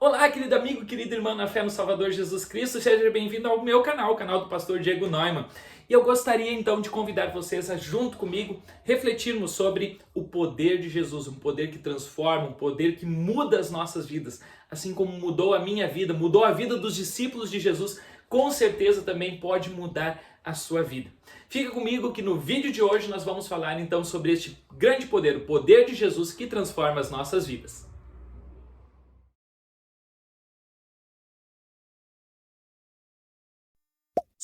Olá, querido amigo, querida irmã na fé no Salvador Jesus Cristo, seja bem-vindo ao meu canal, o canal do pastor Diego Neumann. E eu gostaria então de convidar vocês a, junto comigo, refletirmos sobre o poder de Jesus, um poder que transforma, um poder que muda as nossas vidas. Assim como mudou a minha vida, mudou a vida dos discípulos de Jesus, com certeza também pode mudar a sua vida. Fica comigo que no vídeo de hoje nós vamos falar então sobre este grande poder, o poder de Jesus que transforma as nossas vidas.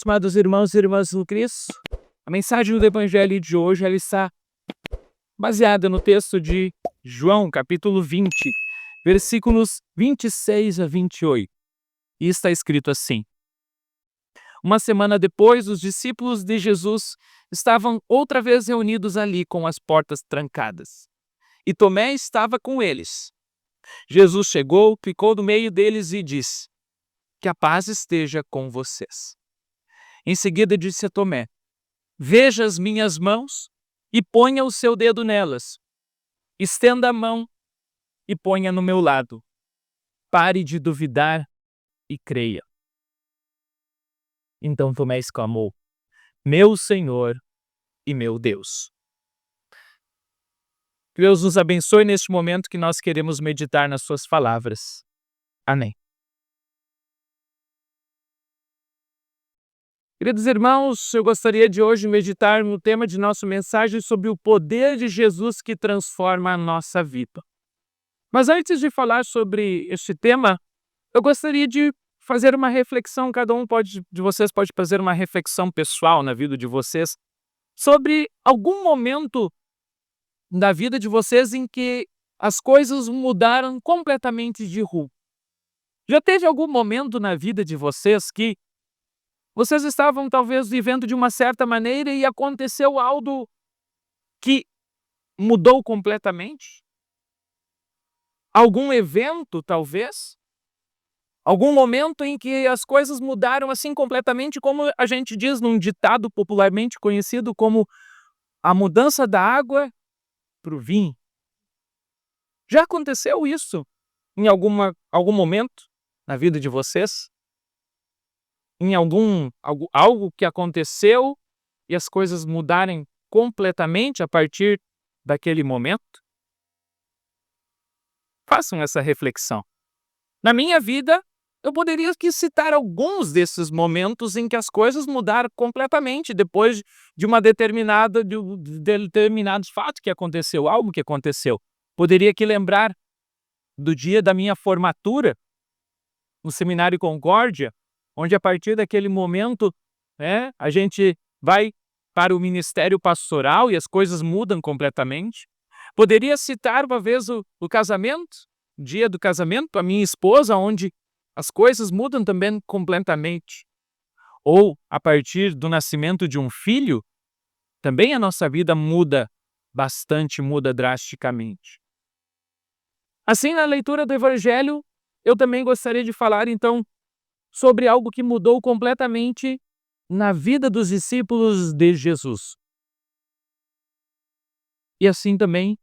Amados irmãos e irmãs no Cristo, a mensagem do Evangelho de hoje ela está baseada no texto de João, capítulo 20, versículos 26 a 28. E está escrito assim: Uma semana depois, os discípulos de Jesus estavam outra vez reunidos ali com as portas trancadas. E Tomé estava com eles. Jesus chegou, ficou no meio deles e disse: Que a paz esteja com vocês. Em seguida disse a Tomé: Veja as minhas mãos e ponha o seu dedo nelas. Estenda a mão e ponha no meu lado. Pare de duvidar e creia. Então Tomé exclamou: Meu Senhor e meu Deus. Que Deus nos abençoe neste momento que nós queremos meditar nas suas palavras. Amém. Queridos irmãos, eu gostaria de hoje meditar no tema de nossa mensagem sobre o poder de Jesus que transforma a nossa vida. Mas antes de falar sobre este tema, eu gostaria de fazer uma reflexão, cada um de vocês pode fazer uma reflexão pessoal na vida de vocês, sobre algum momento da vida de vocês em que as coisas mudaram completamente de rumo. Já teve algum momento na vida de vocês que vocês estavam talvez vivendo de uma certa maneira e aconteceu algo que mudou completamente? Algum evento, talvez? Algum momento em que as coisas mudaram assim completamente, como a gente diz num ditado popularmente conhecido como a mudança da água para o vinho. Já aconteceu isso em algum momento na vida de vocês? Em algo que aconteceu e as coisas mudarem completamente a partir daquele momento? Façam essa reflexão. Na minha vida, eu poderia aqui citar alguns desses momentos em que as coisas mudaram completamente depois de determinado fato que aconteceu, algo que aconteceu. Poderia aqui lembrar do dia da minha formatura no Seminário Concórdia, onde a partir daquele momento, a gente vai para o ministério pastoral e as coisas mudam completamente. Poderia citar uma vez o casamento, o dia do casamento, a minha esposa, onde as coisas mudam também completamente. Ou, a partir do nascimento de um filho, também a nossa vida muda bastante, muda drasticamente. Assim, na leitura do Evangelho, eu também gostaria de falar, então, sobre algo que mudou completamente na vida dos discípulos de Jesus. E assim também,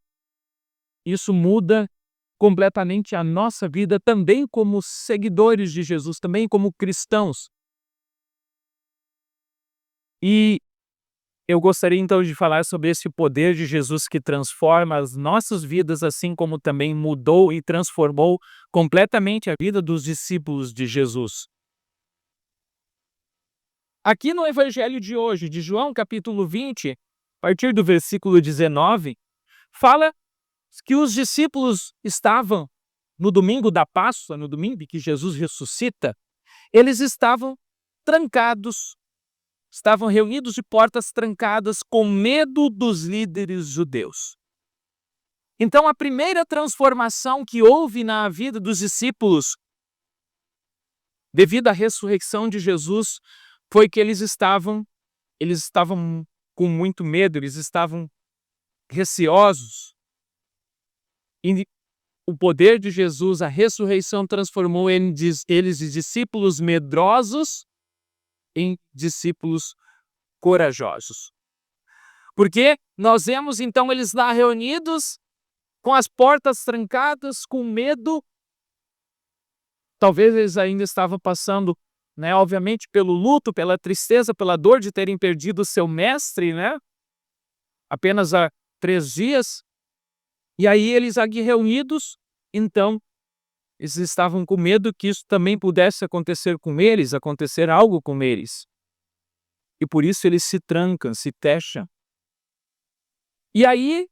isso muda completamente a nossa vida também como seguidores de Jesus, também como cristãos. E eu gostaria então de falar sobre esse poder de Jesus que transforma as nossas vidas, assim como também mudou e transformou completamente a vida dos discípulos de Jesus. Aqui no Evangelho de hoje, de João capítulo 20, a partir do versículo 19, fala que os discípulos estavam no domingo da Páscoa, no domingo em que Jesus ressuscita, eles estavam trancados, estavam reunidos de portas trancadas com medo dos líderes judeus. Então, a primeira transformação que houve na vida dos discípulos, devido à ressurreição de Jesus, foi que eles estavam com muito medo, eles estavam receosos. E o poder de Jesus, a ressurreição, transformou eles de discípulos medrosos em discípulos corajosos. Porque nós vemos então eles lá reunidos, com as portas trancadas, com medo, Talvez eles ainda estavam passando, né, obviamente, pelo luto, pela tristeza, pela dor de terem perdido o seu mestre, né? Apenas há 3 dias. E aí eles aqui reunidos, então, eles estavam com medo que isso também pudesse acontecer com eles, acontecer algo com eles. E por isso eles se trancam, se fecham. E aí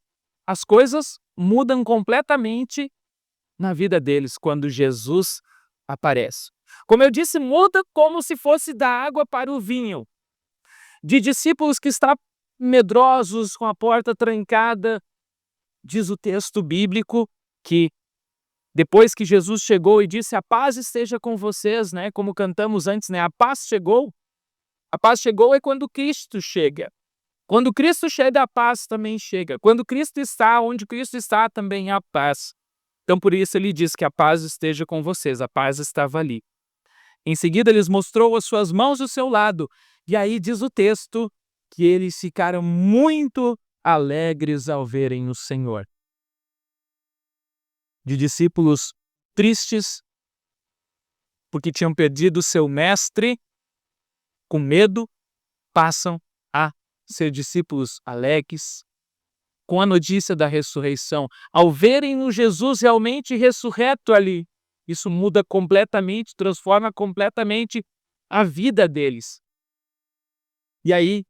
as coisas mudam completamente na vida deles quando Jesus aparece. Como eu disse, muda como se fosse da água para o vinho. De discípulos que estavam medrosos, com a porta trancada, diz o texto bíblico que depois que Jesus chegou e disse: "A paz esteja com vocês", né, como cantamos antes, né, a paz chegou. A paz chegou é quando Cristo chega. Quando Cristo chega, a paz também chega. Quando Cristo está, onde Cristo está, também há paz. Então, por isso ele diz que a paz esteja com vocês. A paz estava ali. Em seguida, ele mostrou as suas mãos ao seu lado. E aí diz o texto que eles ficaram muito alegres ao verem o Senhor. De discípulos tristes, porque tinham perdido seu mestre, com medo, passam a ser discípulos alegres, com a notícia da ressurreição. Ao verem o Jesus realmente ressurreto ali, isso muda completamente, transforma completamente a vida deles. E aí,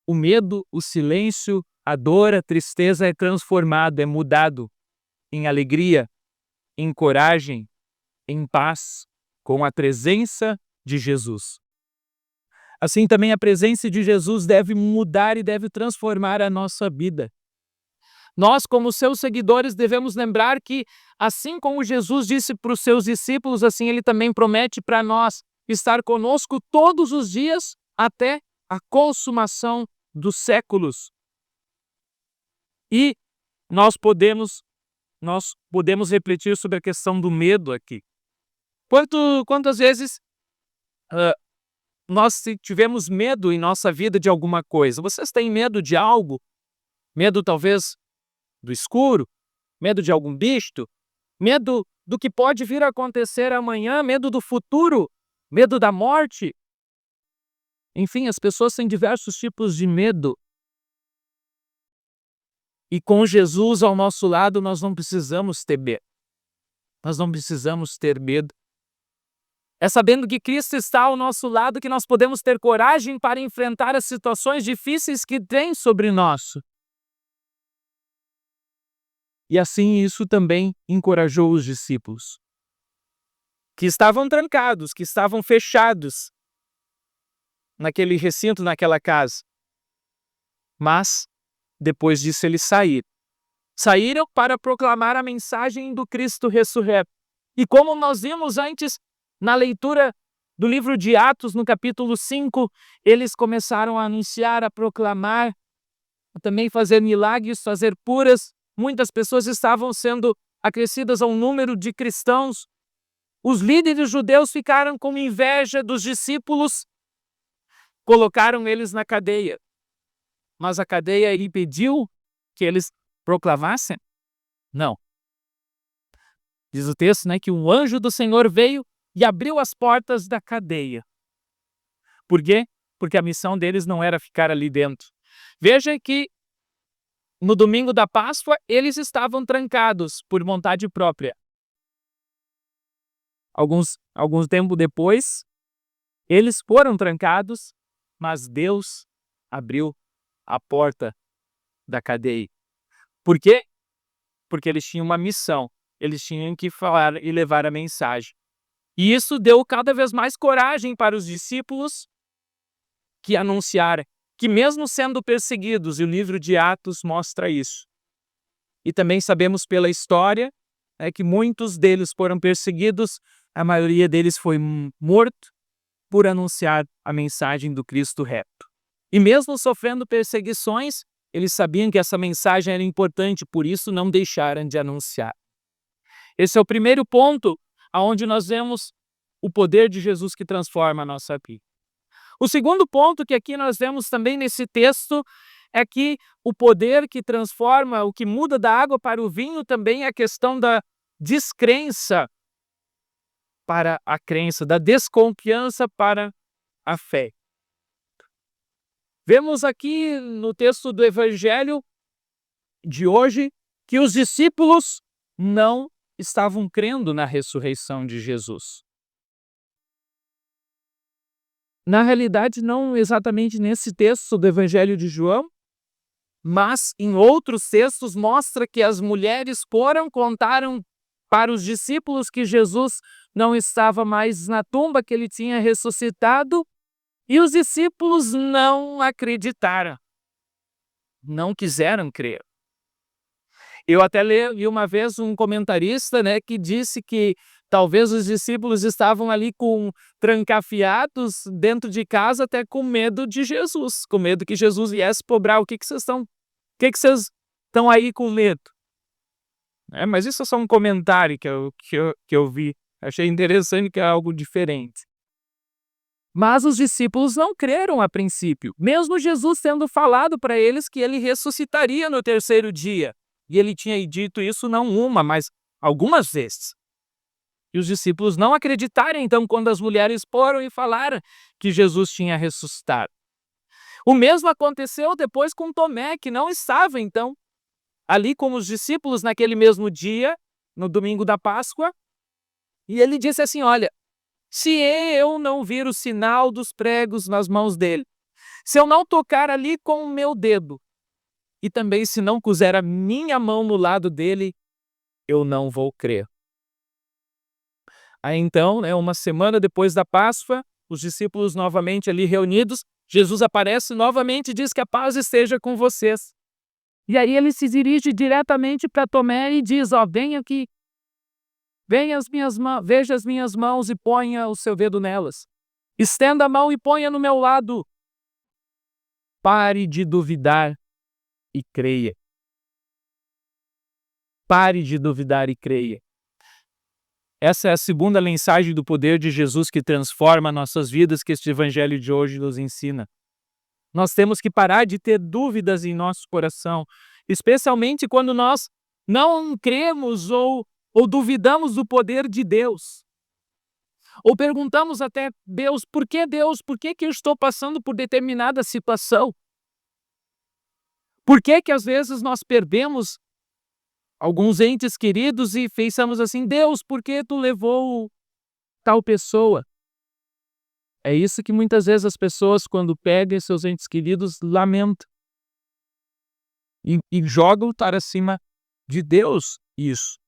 o medo, o silêncio, a dor, a tristeza é transformado, é mudado em alegria, em coragem, em paz, com a presença de Jesus. Assim também a presença de Jesus deve mudar e deve transformar a nossa vida. Nós, como seus seguidores, devemos lembrar que, assim como Jesus disse para os seus discípulos, assim ele também promete para nós estar conosco todos os dias até a consumação dos séculos. E nós podemos refletir sobre a questão do medo aqui. Quantas vezes nós tivemos medo em nossa vida de alguma coisa? Vocês têm medo de algo? Medo talvez do escuro? Medo de algum bicho? Medo do que pode vir a acontecer amanhã? Medo do futuro? Medo da morte? Enfim, as pessoas têm diversos tipos de medo. E com Jesus ao nosso lado, nós não precisamos ter medo. Nós não precisamos ter medo. É sabendo que Cristo está ao nosso lado que nós podemos ter coragem para enfrentar as situações difíceis que tem sobre nós. E assim isso também encorajou os discípulos, que estavam trancados, que estavam fechados naquele recinto, naquela casa. Mas, depois disso, eles saíram para proclamar a mensagem do Cristo ressurreto. E como nós vimos antes, na leitura do livro de Atos, no capítulo 5, eles começaram a anunciar, a proclamar, a também fazer milagres, fazer curas. Muitas pessoas estavam sendo acrescidas ao número de cristãos. Os líderes judeus ficaram com inveja dos discípulos, colocaram eles na cadeia. Mas a cadeia impediu que eles proclamassem? Não. Diz o texto, né, que um anjo do Senhor veio e abriu as portas da cadeia. Por quê? Porque a missão deles não era ficar ali dentro. Veja que no domingo da Páscoa, eles estavam trancados por vontade própria. Alguns tempo depois, eles foram trancados, mas Deus abriu a porta da cadeia. Por quê? Porque eles tinham uma missão. Eles tinham que falar e levar a mensagem. E isso deu cada vez mais coragem para os discípulos que anunciaram que mesmo sendo perseguidos, e o livro de Atos mostra isso. E também sabemos pela história que muitos deles foram perseguidos, a maioria deles foi morto por anunciar a mensagem do Cristo reto. E mesmo sofrendo perseguições, eles sabiam que essa mensagem era importante, por isso não deixaram de anunciar. Esse é o primeiro ponto onde nós vemos o poder de Jesus que transforma a nossa vida. O segundo ponto que aqui nós vemos também nesse texto é que o poder que transforma, o que muda da água para o vinho também é a questão da descrença. para a crença, da desconfiança para a fé. Vemos aqui no texto do Evangelho de hoje que os discípulos não estavam crendo na ressurreição de Jesus. Na realidade, não exatamente nesse texto do Evangelho de João, mas em outros textos mostra que as mulheres contaram para os discípulos que Jesus não estava mais na tumba, que ele tinha ressuscitado, e os discípulos não acreditaram, não quiseram crer. Eu até li uma vez um comentarista, que disse que talvez os discípulos estavam ali trancafiados dentro de casa, até com medo de Jesus, com medo que Jesus viesse cobrar. O que vocês estão aí com medo? Mas isso é só um comentário que eu vi. Achei interessante, que é algo diferente. Mas os discípulos não creram a princípio, mesmo Jesus tendo falado para eles que ele ressuscitaria no terceiro dia. E ele tinha dito isso não uma, mas algumas vezes. E os discípulos não acreditaram, então, quando as mulheres foram e falaram que Jesus tinha ressuscitado. O mesmo aconteceu depois com Tomé, que não estava, então, ali com os discípulos naquele mesmo dia, no domingo da Páscoa. E ele disse assim: olha, se eu não vir o sinal dos pregos nas mãos dele, se eu não tocar ali com o meu dedo, e também se não puser a minha mão no lado dele, eu não vou crer. Aí então, uma semana depois da Páscoa, os discípulos novamente ali reunidos, Jesus aparece novamente e diz que a paz esteja com vocês. E aí ele se dirige diretamente para Tomé e diz: venha aqui, veja as minhas mãos e ponha o seu dedo nelas. Estenda a mão e ponha no meu lado. Pare de duvidar e creia. Pare de duvidar e creia. Essa é a segunda mensagem do poder de Jesus que transforma nossas vidas, que este Evangelho de hoje nos ensina. Nós temos que parar de ter dúvidas em nosso coração, especialmente quando nós não cremos ou duvidamos do poder de Deus. Ou perguntamos até: Deus, por que eu estou passando por determinada situação? Por que às vezes nós perdemos alguns entes queridos e pensamos assim: Deus, por que tu levou tal pessoa? É isso que muitas vezes as pessoas, quando perdem seus entes queridos, lamentam. E jogam para cima de Deus isso.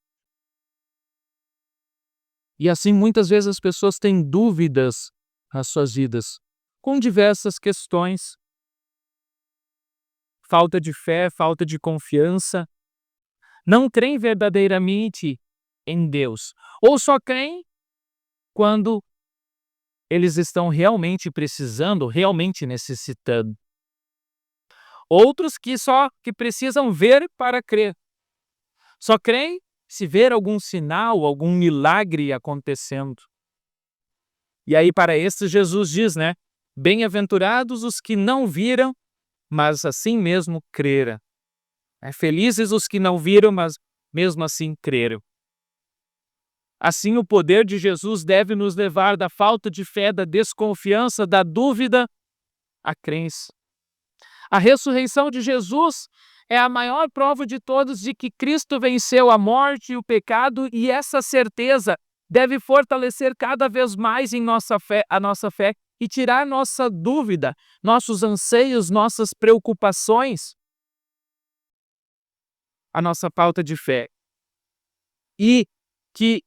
E assim muitas vezes as pessoas têm dúvidas nas suas vidas, com diversas questões. Falta de fé, falta de confiança. Não creem verdadeiramente em Deus. Ou só creem quando eles estão realmente precisando, realmente necessitando. Outros que precisam ver para crer. Só creem se ver algum sinal, algum milagre acontecendo. E aí para estes Jesus diz, bem-aventurados os que não viram, mas assim mesmo creram. Felizes os que não viram, mas mesmo assim creram. Assim, o poder de Jesus deve nos levar da falta de fé, da desconfiança, da dúvida, à crença. A ressurreição de Jesus é a maior prova de todas de que Cristo venceu a morte e o pecado, e essa certeza deve fortalecer cada vez mais a nossa fé e tirar nossa dúvida, nossos anseios, nossas preocupações, a nossa falta de fé. E que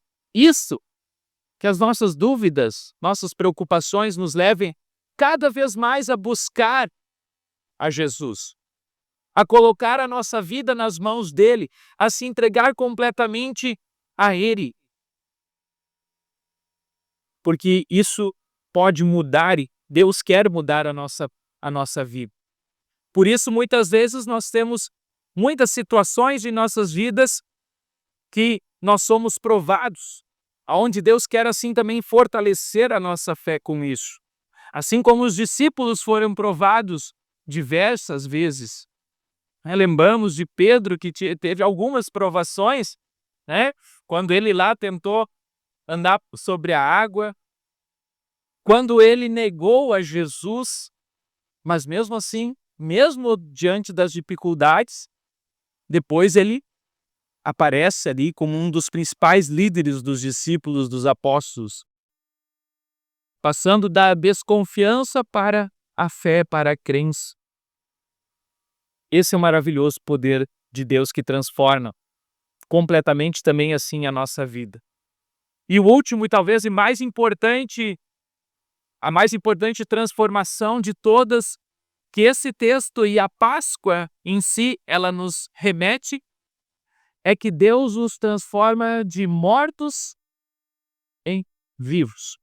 as nossas dúvidas, nossas preocupações nos levem cada vez mais a buscar a Jesus, a colocar a nossa vida nas mãos dele, a se entregar completamente a ele. Porque isso pode mudar, e Deus quer mudar a nossa vida. Por isso, muitas vezes, nós temos muitas situações em nossas vidas que nós somos provados, onde Deus quer assim também fortalecer a nossa fé com isso. Assim como os discípulos foram provados diversas vezes. Lembramos de Pedro, que teve algumas provações, quando ele lá tentou andar sobre a água, quando ele negou a Jesus, mas mesmo assim, mesmo diante das dificuldades, depois ele aparece ali como um dos principais líderes dos discípulos dos apóstolos, passando da desconfiança para a fé, para a crença. Esse é o maravilhoso poder de Deus que transforma completamente também assim a nossa vida. E o último e talvez a mais importante transformação de todas, que esse texto e a Páscoa em si, ela nos remete, é que Deus os transforma de mortos em vivos.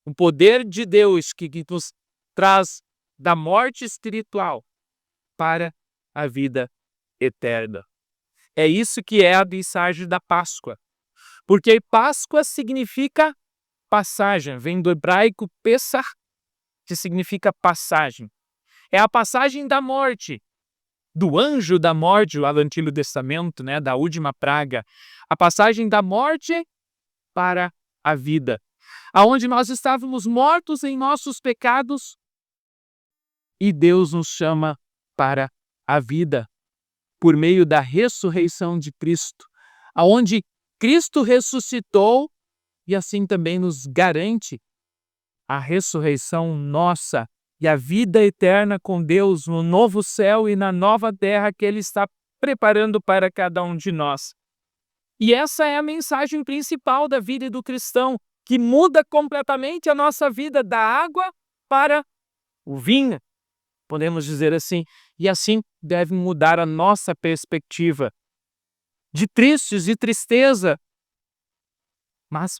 O poder de Deus que nos traz da morte espiritual para a vida eterna. É isso que é a mensagem da Páscoa. Porque Páscoa significa passagem, vem do hebraico Pesach, que significa passagem. É a passagem da morte, do anjo da morte, lá do Antigo Testamento, né, da última praga. A passagem da morte para a vida. Aonde nós estávamos mortos em nossos pecados e Deus nos chama para a vida por meio da ressurreição de Cristo, aonde Cristo ressuscitou e assim também nos garante a ressurreição nossa e a vida eterna com Deus no novo céu e na nova terra que Ele está preparando para cada um de nós. E essa é a mensagem principal da vida do cristão, que muda completamente a nossa vida da água para o vinho, podemos dizer assim, e assim deve mudar a nossa perspectiva de tristes e tristeza, mas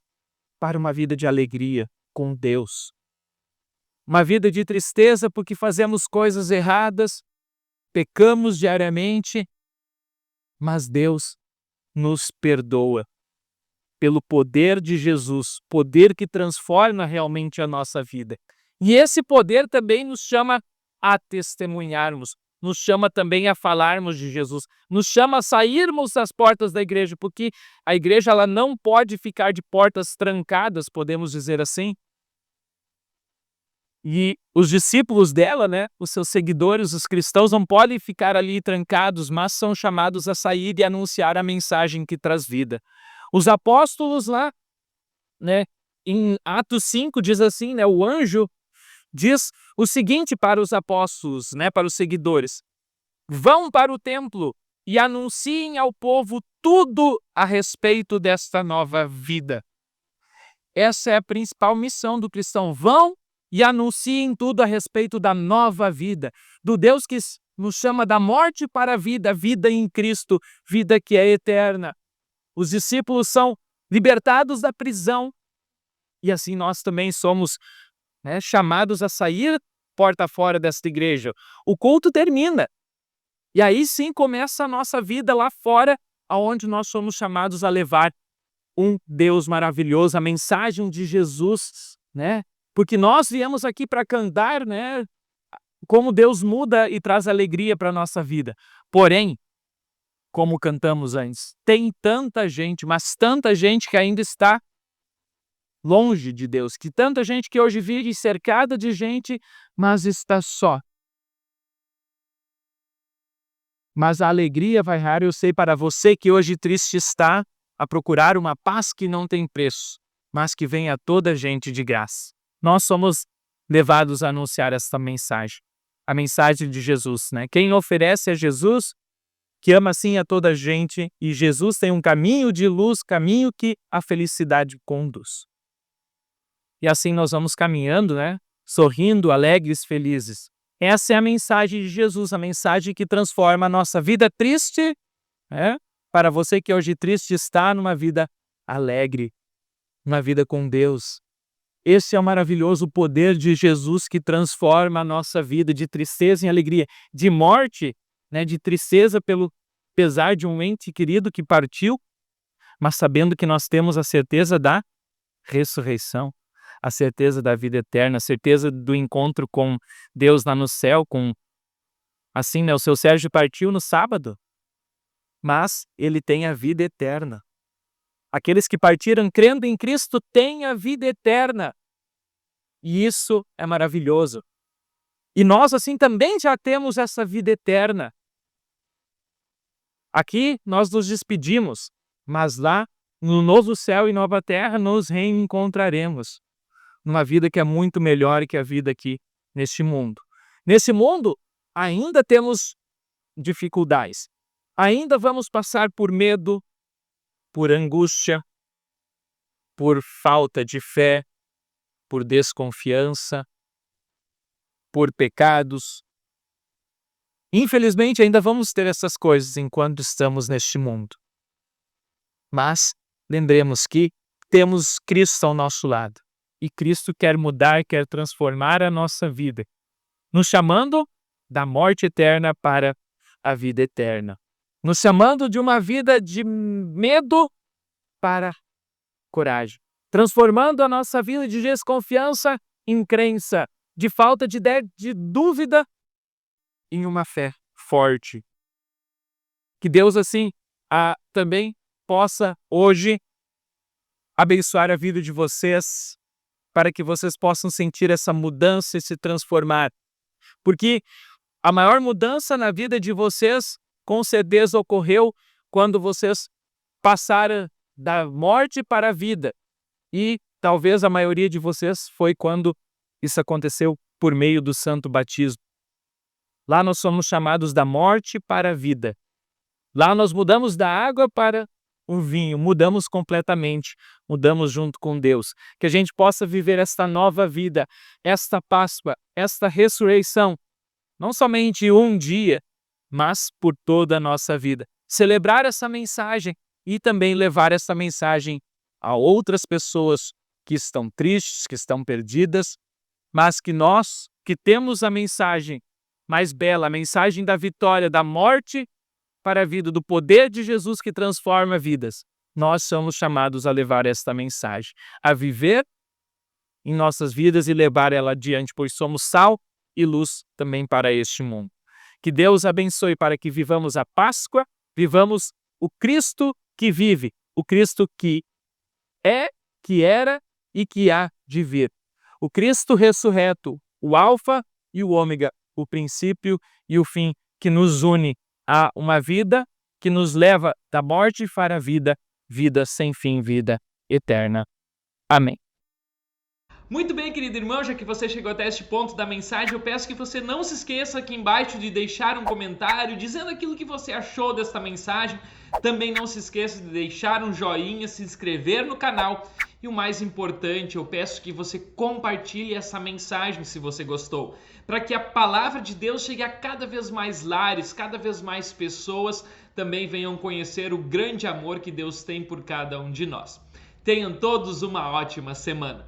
para uma vida de alegria com Deus. Uma vida de tristeza porque fazemos coisas erradas, pecamos diariamente, mas Deus nos perdoa pelo poder de Jesus, poder que transforma realmente a nossa vida. E esse poder também nos chama a testemunharmos, nos chama também a falarmos de Jesus, nos chama a sairmos das portas da igreja, porque a igreja ela não pode ficar de portas trancadas, podemos dizer assim. E os discípulos dela, né, os seus seguidores, os cristãos, não podem ficar ali trancados, mas são chamados a sair e anunciar a mensagem que traz vida. Os apóstolos lá, né, em Atos 5 diz assim, né, o anjo diz o seguinte para os apóstolos, né, para os seguidores: vão para o templo e anunciem ao povo tudo a respeito desta nova vida. Essa é a principal missão do cristão. Vão e anunciem tudo a respeito da nova vida, do Deus que nos chama da morte para a vida em Cristo, vida que é eterna. Os discípulos são libertados da prisão e assim nós também somos, né, chamados a sair porta fora desta igreja. O culto termina e aí sim começa a nossa vida lá fora, aonde nós somos chamados a levar um Deus maravilhoso, a mensagem de Jesus, né? Porque nós viemos aqui para cantar, né, como Deus muda e traz alegria para a nossa vida. Porém, como cantamos antes, tem tanta gente, mas tanta gente que ainda está longe de Deus, que tanta gente que hoje vive cercada de gente, mas está só. Mas a alegria vai rara, eu sei, para você que hoje triste está, a procurar uma paz que não tem preço, mas que vem a toda gente de graça. Nós somos levados a anunciar esta mensagem, a mensagem de Jesus, né? Quem oferece é Jesus, que ama assim a toda gente, e Jesus tem um caminho de luz, caminho que a felicidade conduz. E assim nós vamos caminhando, né? Sorrindo, alegres, felizes. Essa é a mensagem de Jesus, a mensagem que transforma a nossa vida triste, né, para você que hoje triste está, numa vida alegre, uma vida com Deus. Esse é o maravilhoso poder de Jesus que transforma a nossa vida de tristeza em alegria, de morte, né, de tristeza pelo pesar de um ente querido que partiu, mas sabendo que nós temos a certeza da ressurreição, a certeza da vida eterna, a certeza do encontro com Deus lá no céu, assim, né, o seu Sérgio partiu no sábado, mas ele tem a vida eterna. Aqueles que partiram crendo em Cristo têm a vida eterna. E isso é maravilhoso. E nós, assim, também já temos essa vida eterna. Aqui nós nos despedimos, mas lá, no novo céu e nova terra, nos reencontraremos. Numa vida que é muito melhor que a vida aqui neste mundo. Nesse mundo, ainda temos dificuldades. Ainda vamos passar por medo, por angústia, por falta de fé, por desconfiança, por pecados. Infelizmente, ainda vamos ter essas coisas enquanto estamos neste mundo. Mas lembremos que temos Cristo ao nosso lado. E Cristo quer mudar, quer transformar a nossa vida, nos chamando da morte eterna para a vida eterna. Nos chamando de uma vida de medo para coragem. Transformando a nossa vida de desconfiança em crença, de falta de ideia, de dúvida, em uma fé forte. Que Deus, assim, também possa hoje abençoar a vida de vocês, para que vocês possam sentir essa mudança e se transformar. Porque a maior mudança na vida de vocês, com certeza, ocorreu quando vocês passaram da morte para a vida. E talvez a maioria de vocês foi quando isso aconteceu por meio do santo batismo. Lá nós somos chamados da morte para a vida. Lá nós mudamos da água para o vinho, mudamos completamente, mudamos junto com Deus. Que a gente possa viver esta nova vida, esta Páscoa, esta ressurreição, não somente um dia, mas por toda a nossa vida. Celebrar essa mensagem e também levar essa mensagem a outras pessoas que estão tristes, que estão perdidas, mas que nós, que temos a mensagem mais bela, a mensagem da vitória, da morte para a vida, do poder de Jesus que transforma vidas, nós somos chamados a levar esta mensagem, a viver em nossas vidas e levar ela adiante, pois somos sal e luz também para este mundo. Que Deus abençoe para que vivamos a Páscoa, vivamos o Cristo que vive, o Cristo que é, que era e que há de vir. O Cristo ressurreto, o Alfa e o Ômega, o princípio e o fim, que nos une a uma vida que nos leva da morte para a vida, vida sem fim, vida eterna. Amém. Muito bem, querido irmão, já que você chegou até este ponto da mensagem, eu peço que você não se esqueça aqui embaixo de deixar um comentário dizendo aquilo que você achou desta mensagem. Também não se esqueça de deixar um joinha, se inscrever no canal e o mais importante, eu peço que você compartilhe essa mensagem se você gostou, para que a palavra de Deus chegue a cada vez mais lares, cada vez mais pessoas também venham conhecer o grande amor que Deus tem por cada um de nós. Tenham todos uma ótima semana.